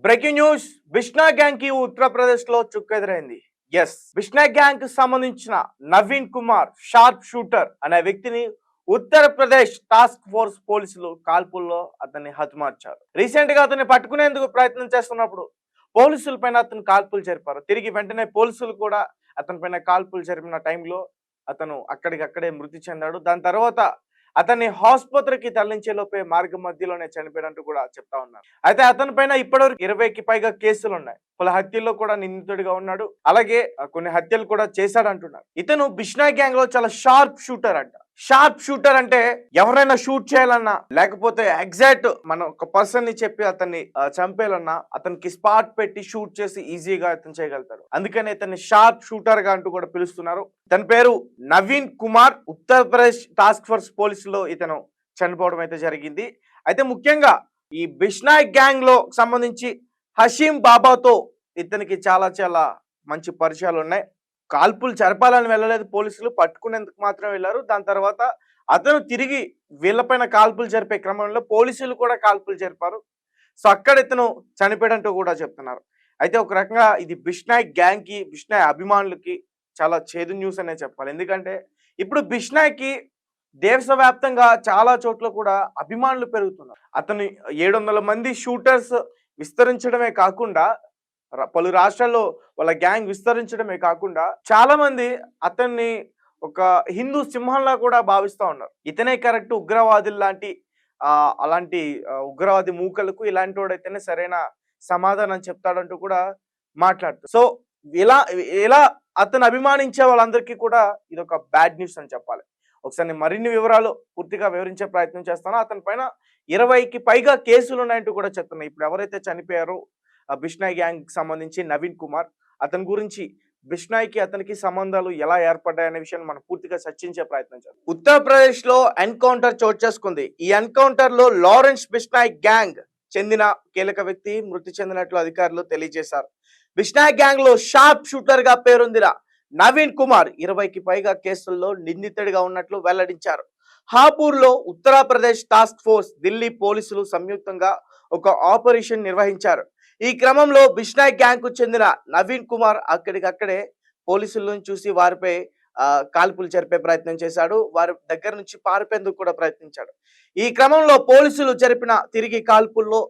Breaking news Bishnah gang కి ఉత్తరప్రదేశ్ లో చుక్కెదురైంది. Yes, Bishnah gang కి సంబంధించిన నవీన్ కుమార్ షార్ప్ షూటర్ అనే వ్యక్తిని ఉత్తరప్రదేశ్ టాస్క్ ఫోర్స్ పోలీసులు కాల్పుల్లో అతన్ని హతమార్చారు. రీసెంట్ గా అతన్ని పట్టుకునేందుకు ప్రయత్నం చేస్తున్నప్పుడు పోలీసుల పైన అతను కాల్పులు జరిపారు. తిరిగి వెంటనే పోలీసులు కూడా అతని పైన కాల్పులు జరిపిన టైంలో అతను అక్కడికక్కడే మృతి చెందాడు. దాని తర్వాత అతన్ని ఆసుపత్రికి తరలించే లోపే మార్గ మధ్యలోనే చనిపోయినట్టు కూడా చెప్తా ఉన్నారు. అయితే అతని పైన ఇప్పటివరకు 20కి పైగా కేసులు ఉన్నాయి. పలు హత్యల్లో కూడా నిందితుడిగా ఉన్నాడు. అలాగే కొన్ని హత్యలు కూడా చేశాడు అంటున్నారు. ఇతను బిష్నాయ్ గ్యాంగ్ లో చాలా షార్ప్ షూటర్ అంట. షార్ప్ షూటర్ అంటే ఎవరైనా షూట్ చేయాలన్నా, లేకపోతే ఎగ్జాక్ట్ మనం ఒక పర్సన్ ని చెప్పి అతన్ని చంపేయాలన్నా అతనికి స్పాట్ పెట్టి షూట్ చేసి ఈజీగా అతను చేయగలుగుతాడు. అందుకని ఇతన్ని షార్ప్ షూటర్ గా అంటూ కూడా పిలుస్తున్నారు. తన పేరు నవీన్ కుమార్. ఉత్తరప్రదేశ్ టాస్క్ ఫోర్స్ పోలీసులో ఇతను చనిపోవడం అయితే జరిగింది. అయితే ముఖ్యంగా ఈ బిష్నాయ్ గ్యాంగ్ లో సంబంధించి హషీం బాబాతో ఇతనికి చాలా చాలా మంచి పరిచయాలు ఉన్నాయి. కాల్పులు జరపాలని వెళ్ళలేదు పోలీసులు, పట్టుకునేందుకు మాత్రం వెళ్ళారు. దాని తర్వాత అతను తిరిగి వీళ్ళపైన కాల్పులు జరిపే క్రమంలో పోలీసులు కూడా కాల్పులు జరిపారు. సో అక్కడ ఇతను చనిపోయాడంటూ కూడా చెప్తున్నారు. అయితే ఒక రకంగా ఇది బిష్నాయ్ గ్యాంగ్ కి, బిష్నాయ్ అభిమానులకి చాలా చేదు న్యూస్ అనే చెప్పాలి. ఎందుకంటే ఇప్పుడు బిష్నాయ్కి దేశవ్యాప్తంగా చాలా చోట్ల కూడా అభిమానులు పెరుగుతున్నారు. అతను 700 మంది షూటర్స్ విస్తరించడమే కాకుండా పలు రాష్ట్రాల్లో వాళ్ళ గ్యాంగ్ విస్తరించడమే కాకుండా చాలా మంది అతన్ని ఒక హిందూ సింహంలా కూడా భావిస్తూ ఉన్నారు. ఇతనే కరెక్ట్ ఉగ్రవాదులు లాంటి అలాంటి ఉగ్రవాది మూకలకు ఇలాంటి వాడైతేనే సరైన సమాధానం చెప్తాడంటూ కూడా మాట్లాడుతారు. సో ఇలా ఇలా అతను అభిమానించే వాళ్ళందరికీ కూడా ఇది ఒక బ్యాడ్ న్యూస్ అని చెప్పాలి. ఒకసారి మరిన్ని వివరాలు పూర్తిగా వివరించే ప్రయత్నం చేస్తాను. అతని పైన 20కి పైగా కేసులు ఉన్నాయంటూ కూడా చెప్తున్నాయి. ఇప్పుడు ఎవరైతే చనిపోయారో బిష్నాయ్ గ్యాంగ్ సంబంధించి నవీన్ కుమార్, అతని గురించి బిష్నాయ్కి అతనికి సంబంధాలు ఎలా ఏర్పడ్డాయనే విషయాన్ని మనం పూర్తిగా చర్చించే ప్రయత్నం చేద్దాం. ఉత్తరప్రదేశ్ లో ఎన్కౌంటర్ చోటు చేసుకుంది. ఈ ఎన్కౌంటర్ లో లారెన్స్ బిష్నాయ్ గ్యాంగ్ చెందిన కీలక వ్యక్తి మృతి చెందినట్లు అధికారులు తెలియజేశారు. బిష్నాయ్ గ్యాంగ్ లో షార్ప్ షూటర్ గా పేరొందిన నవీన్ కుమార్ 20కి పైగా కేసుల్లో నిందితుడిగా ఉన్నట్లు వెల్లడించారు. హాపూర్ లో ఉత్తరప్రదేశ్ టాస్క్ ఫోర్స్, ఢిల్లీ పోలీసులు సంయుక్తంగా ఒక ఆపరేషన్ నిర్వహించారు. ఈ క్రమంలో బిష్నాయ్ గ్యాంగ్ కు చెందిన నవీన్ కుమార్ అక్కడికక్కడే పోలీసులను చూసి వారిపై కాల్పులు జరిపే ప్రయత్నం చేశాడు. వారి దగ్గర నుంచి పారిపోయేందుకు కూడా ప్రయత్నించాడు. ఈ క్రమంలో పోలీసులు జరిపిన తిరిగి కాల్పుల్లో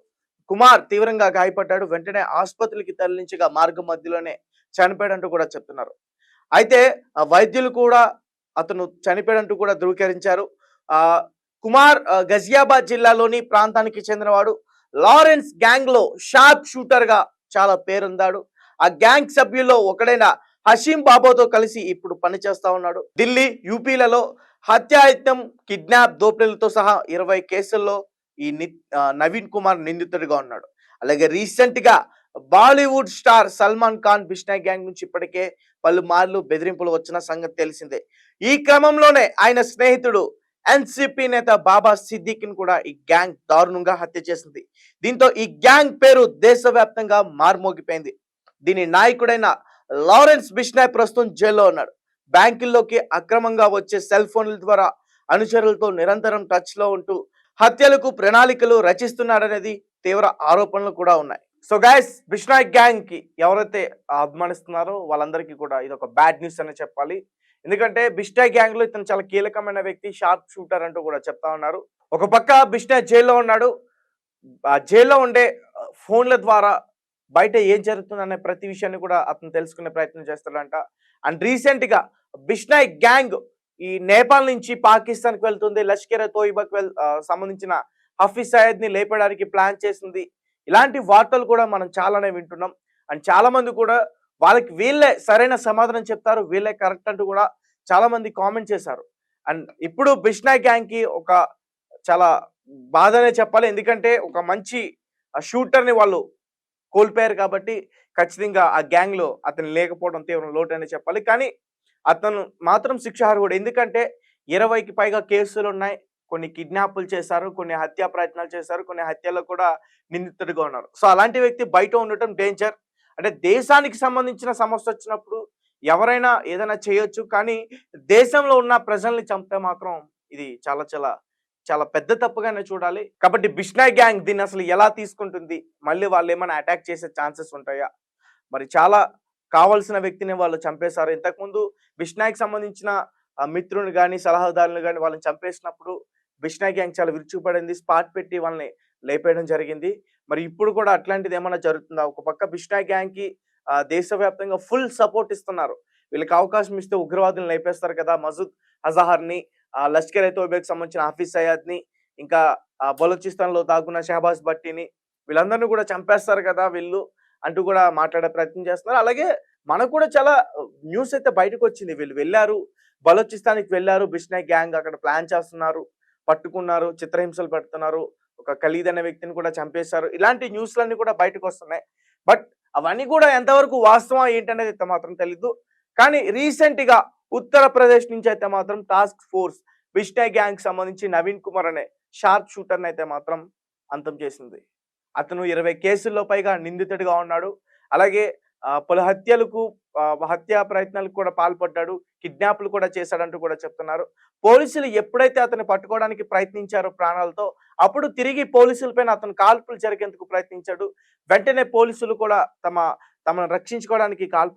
కుమార్ తీవ్రంగా గాయపడ్డాడు. వెంటనే ఆసుపత్రికి తరలించగా మార్గం మధ్యలోనే చనిపోయాడంటూ కూడా చెప్తున్నారు. అయితే వైద్యులు కూడా అతను చనిపోయాడంటూ కూడా ధృవీకరించారు. కుమార్ గజియాబాద్ జిల్లాలోని ప్రాంతానికి చెందినవాడు. లారెన్స్ గ్యాంగ్ లో షార్ప్ షూటర్ గా చాలా పేరొందాడు. ఆ గ్యాంగ్ సభ్యుల్లో ఒకడైన హషీం బాబాతో కలిసి ఇప్పుడు పనిచేస్తా ఉన్నాడు. ఢిల్లీ, యూపీలలో హత్యాయత్నం, కిడ్నాప్, దోపిడీలతో సహా 20 కేసుల్లో ఈ నవీన్ కుమార్ నిందితుడిగా ఉన్నాడు. అలాగే రీసెంట్ గా బాలీవుడ్ స్టార్ సల్మాన్ ఖాన్ బిష్నాయ్ గ్యాంగ్ నుంచి ఇప్పటికే పలుమార్లు బెదిరింపులు వచ్చిన సంగతి తెలిసిందే. ఈ క్రమంలోనే ఆయన స్నేహితుడు ఎన్సిపి నేత బాబా సిద్దిక్ ని కూడా ఈ గ్యాంగ్ దారుణంగా హత్య చేసింది. దీంతో ఈ గ్యాంగ్ పేరు దేశవ్యాప్తంగా మార్మోగిపోయింది. దీని నాయకుడైన లారెన్స్ బిష్నాయ్ ప్రస్తుతం జైల్లో ఉన్నాడు. బ్యాంకుల్లోకి అక్రమంగా వచ్చే సెల్ ఫోన్ల ద్వారా అనుచరులతో నిరంతరం టచ్ లో ఉంటూ హత్యలకు ప్రణాళికలు రచిస్తున్నాడనేది తీవ్ర ఆరోపణలు కూడా ఉన్నాయి. సో గైస్, బిష్నాయ్ గ్యాంగ్ కి ఎవరైతే అభిమానిస్తున్నారో వాళ్ళందరికీ కూడా ఇది ఒక బ్యాడ్ న్యూస్ అనే చెప్పాలి. ఎందుకంటే బిష్నాయ్ గ్యాంగ్ లో ఇతను చాలా కీలకమైన వ్యక్తి, షార్ప్ షూటర్ అంటూ కూడా చెప్తా ఉన్నారు. ఒక పక్క బిష్నాయ్ జైల్లో ఉన్నాడు. ఆ జైల్లో ఉండే ఫోన్ల ద్వారా బయట ఏం జరుగుతుందనే ప్రతి విషయాన్ని కూడా అతను తెలుసుకునే ప్రయత్నం చేస్తాడంట. అండ్ రీసెంట్ గా బిష్నాయ్ గ్యాంగ్ ఈ నేపాల్ నుంచి పాకిస్తాన్ కి వెళ్తుంది. లష్కర్ తోయిబాకి సంబంధించిన హఫీజ్ సయద్ ని లేపడానికి ప్లాన్ చేసింది. ఇలాంటి వార్తలు కూడా మనం చాలానే వింటున్నాం. అండ్ చాలా మంది కూడా వాళ్ళకి వీళ్ళే సరైన సమాధానం చెప్తారు, వీళ్ళే కరెక్ట్ అంటూ కూడా చాలా మంది కామెంట్ చేశారు. అండ్ ఇప్పుడు బిష్నాయ్ గ్యాంగ్ కి ఒక చాలా బాధనే చెప్పాలి. ఎందుకంటే ఒక మంచి షూటర్ ని వాళ్ళు కోల్పోయారు కాబట్టి ఖచ్చితంగా ఆ గ్యాంగ్ లో అతను లేకపోవడం తీవ్ర లోటు అనే చెప్పాలి. కానీ అతను మాత్రం శిక్షార్హుడు. ఎందుకంటే 20కి పైగా కేసులు ఉన్నాయి. కొన్ని కిడ్నాపులు చేశారు, కొన్ని హత్యా ప్రయత్నాలు చేశారు, కొన్ని హత్యల్లో కూడా నిందితుడిగా ఉన్నారు. సో అలాంటి వ్యక్తి బయట ఉండటం డేంజర్. అంటే దేశానికి సంబంధించిన సమస్య వచ్చినప్పుడు ఎవరైనా ఏదైనా చేయొచ్చు, కానీ దేశంలో ఉన్న ప్రజల్ని చంపితే మాత్రం ఇది చాలా చాలా చాలా పెద్ద తప్పుగానే చూడాలి. కాబట్టి బిష్నాయ్ గ్యాంగ్ దీన్ని అసలు ఎలా తీసుకుంటుంది? మళ్ళీ వాళ్ళు ఏమైనా అటాక్ చేసే ఛాన్సెస్ ఉంటాయా? మరి చాలా కావాల్సిన వ్యక్తిని వాళ్ళు చంపేశారు. ఇంతకుముందు బిష్నాయ్‌కి సంబంధించిన మిత్రుని గాని, సలహాదారులను గాని వాళ్ళని చంపేసినప్పుడు బిష్నాయ్ గ్యాంగ్ చాలా విరుచుకుపడింది. స్పాట్ పెట్టి వాళ్ళని లేపేయడం జరిగింది. మరి ఇప్పుడు కూడా అట్లాంటిది ఏమన్నా జరుగుతుందా? ఒక పక్క బిష్నాయ్ గ్యాంగ్‌కి దేశవ్యాప్తంగా ఫుల్ సపోర్ట్ ఇస్తున్నారు. వీళ్ళకి అవకాశం ఇస్తే ఉగ్రవాదులను లేపేస్తారు కదా! మసూద్ అజహర్‌ని, లష్కర్ ఎ తోయిబాకి సంబంధించిన హఫీజ్ సయ్యాద్‌ని, ఇంకా బలూచిస్తాన్‌లో దాక్కున్న షహబాజ్ భట్టీని వీళ్ళందరిని కూడా చంపేస్తారు కదా వీళ్ళు అంటూ కూడా మాట్లాడే ప్రయత్నం చేస్తున్నారు. అలాగే మనకు కూడా చాలా న్యూస్ అయితే బయటకొచ్చింది. వీళ్ళు వెళ్లారు, బలూచిస్తాన్‌కి వెళ్లారు. బిష్నాయ్ గ్యాంగ్ అక్కడ ప్లాన్ చేస్తున్నారు. పట్టుకున్నారు, చిత్రహింసలు పెడుతున్నారు. ఒక ఖలీద్ అనే వ్యక్తిని కూడా చంపేశారు. ఇలాంటి న్యూస్‌లన్నీ కూడా బయటకొస్తున్నాయి. బట్ అవన్నీ కూడా ఎంతవరకు వాస్తవం ఏంటనేది అయితే మాత్రం తెలీదు. కానీ రీసెంట్‌గా ఉత్తరప్రదేశ్ నుంచి అయితే మాత్రం టాస్క్ ఫోర్స్ బిష్నాయ్ గ్యాంగ్‌కి సంబంధించి నవీన్ కుమార్ అనే షార్ప్ షూటర్‌ని అయితే మాత్రం అంతం చేసింది. అతను 20 కేసుల్లో పైగా నిందితుడిగా ఉన్నాడు. అలాగే పలు హత్యలకు హత్యా ప్రయత్నాలకు కూడా పాల్పడ్డాడు. కిడ్నాప్‌లు కూడా చేశాడంటూ కూడా చెప్తున్నారు. పోలీసులు ఎప్పుడైతే అతన్ని పట్టుకోవడానికి ప్రయత్నించారో ప్రాణాలతో, అప్పుడు తిరిగి పోలీసులపైన అతను కాల్పులు జరిగేందుకు ప్రయత్నించాడు. వెంటనే పోలీసులు కూడా తమను రక్షించుకోవడానికి కాల్పులు